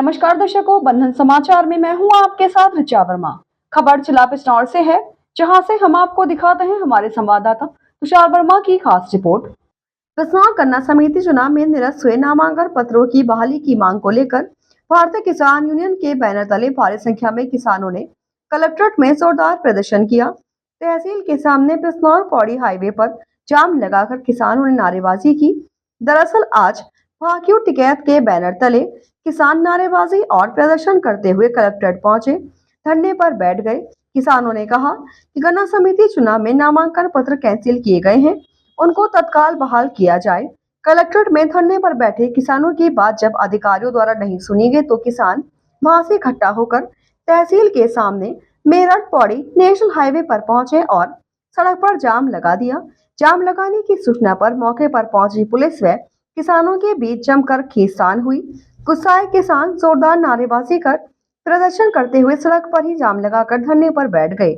नमस्कार दर्शकों, बंधन समाचार में मैं हूं आपके साथ ऋचा वर्मा। खबर जिला बिजनौर से है, जहां से हम आपको दिखाते हैं हमारे संवाददाता तुषार वर्मा की खास रिपोर्ट। बिजनौर गन्ना समिति चुनाव में निरस्त हुए नामांकन पत्रों की बहाली की मांग को लेकर भारतीय किसान यूनियन के बैनर तले भारी संख्या में किसानों ने कलेक्ट्रेट में जोरदार प्रदर्शन किया। तहसील के सामने बिजनौर पौड़ी हाईवे पर जाम लगाकर किसानों ने नारेबाजी की। दरअसल आज भाकियू टिकैत के बैनर तले किसान नारेबाजी और प्रदर्शन करते हुए कलेक्ट्रेट पहुंचे, धरने पर बैठ गए। किसानों ने कहा कि गन्ना समिति चुनाव में नामांकन पत्र कैंसिल किए गए हैं, उनको तत्काल बहाल किया जाए। कलेक्ट्रेट में धरने पर बैठे किसानों की बात जब अधिकारियों द्वारा नहीं सुनी गई तो किसान वहां से इकट्ठा होकर तहसील के सामने मेरठ पौड़ी नेशनल हाईवे पर पहुंचे और सड़क पर जाम लगा दिया। जाम लगाने की सूचना पर मौके पर पहुंची पुलिस व किसानों के बीच जमकर खींचतान हुई। गुस्साए किसान जोरदार नारेबाजी कर प्रदर्शन करते हुए सड़क पर ही जाम लगाकर धरने पर बैठ गए।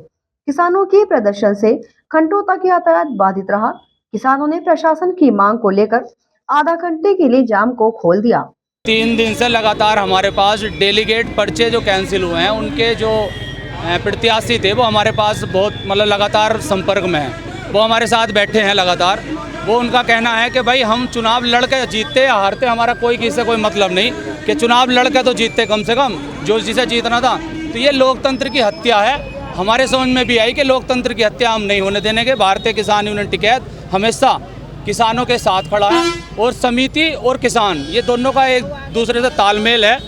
किसानों के प्रदर्शन से घंटों तक यातायात बाधित रहा। किसानों ने प्रशासन की मांग को लेकर आधा घंटे के लिए जाम को खोल दिया। 3 दिन से लगातार हमारे पास डेलीगेट पर्चे जो कैंसिल हुए हैं, उनके जो प्रत्याशी थे वो हमारे पास बहुत लगातार संपर्क में हैं। वो हमारे साथ बैठे हैं लगातार। वो उनका कहना है कि भाई हम चुनाव लड़ के जीतते या हारते हमारा कोई किसी से कोई मतलब नहीं, कि चुनाव लड़ के तो जीतते कम से कम, जो जिसे जीतना था। तो ये लोकतंत्र की हत्या है। हमारे समझ में भी आई कि लोकतंत्र की हत्या हम नहीं होने देने के। भारतीय किसान यूनियन टिकैत हमेशा किसानों के साथ खड़ा है और समिति और किसान ये दोनों का एक दूसरे से तालमेल है।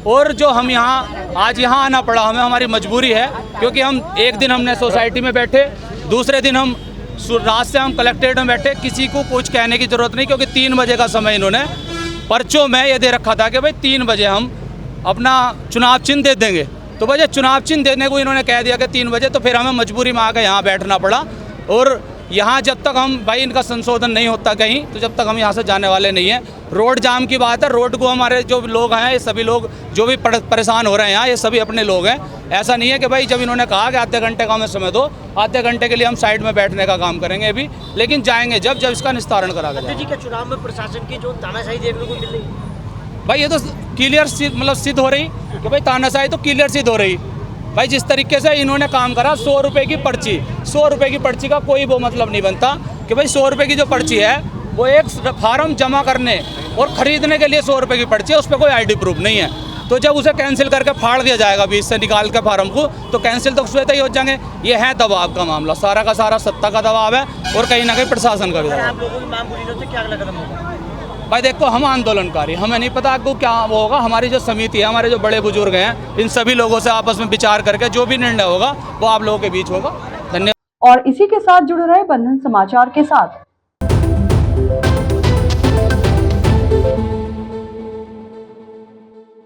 और जो हम आज यहाँ आना पड़ा, हमें हमारी मजबूरी है, क्योंकि हम एक दिन हमने सोसाइटी में बैठे, दूसरे दिन हम रात से हम कलेक्ट्रेट में बैठे। किसी को कुछ कहने की ज़रूरत नहीं, क्योंकि 3 बजे का समय इन्होंने पर्चों में ये दे रखा था कि भाई 3 बजे हम अपना चुनाव चिन्ह दे देंगे। तो भाई चुनाव चिन्ह देने को इन्होंने कह दिया कि 3 बजे, तो फिर हमें मजबूरी में आकर यहाँ बैठना पड़ा। और यहाँ जब तक हम भाई इनका संशोधन नहीं होता कहीं, तो जब तक हम यहाँ से जाने वाले नहीं हैं। रोड जाम की बात है, रोड को हमारे जो लोग हैं, ये सभी लोग जो भी परेशान हो रहे हैं यहाँ, ये सभी अपने लोग हैं। ऐसा नहीं है कि भाई जब इन्होंने कहा कि आधे घंटे का हमें समय दो, आधे घंटे के लिए हम साइड में बैठने का काम करेंगे अभी, लेकिन जाएंगे जब इसका निस्तारण करा गया। जी के चुनाव में प्रशासन की जो तानाशाही देखने को मिल रही, भाई ये तो क्लियर सिद्ध हो रही कि भाई तानाशाही तो क्लियर सिद्ध हो रही। भाई जिस तरीके से इन्होंने काम करा, 100 रुपये की पर्ची, 100 रुपये की पर्ची का कोई वो मतलब नहीं बनता कि भाई 100 रुपये की जो पर्ची है वो एक फार्म जमा करने और ख़रीदने के लिए 100 रुपये की पर्ची है, उस पर कोई ID प्रूफ नहीं है। तो जब उसे कैंसिल करके फाड़ दिया जाएगा बीच से निकाल के फार्म को, तो कैंसिल तो स्वतः ही हो जाएंगे। ये है दबाव का मामला, सारा का सारा सत्ता का दबाव है और कहीं ना कहीं प्रशासन का भी दबाव। आप लोगों की मांग पूरी नहीं होती, क्या अगला कदम होगा? भाई देखो, हम आंदोलनकारी, हमें नहीं पता आपको क्या वो होगा। हमारी जो समिति है, हमारे जो बड़े बुजुर्ग हैं, इन सभी लोगों से आपस में विचार करके जो भी निर्णय होगा वो आप लोगों के बीच होगा। धन्यवाद। और इसी के साथ जुड़े रहे बंधन समाचार के साथ।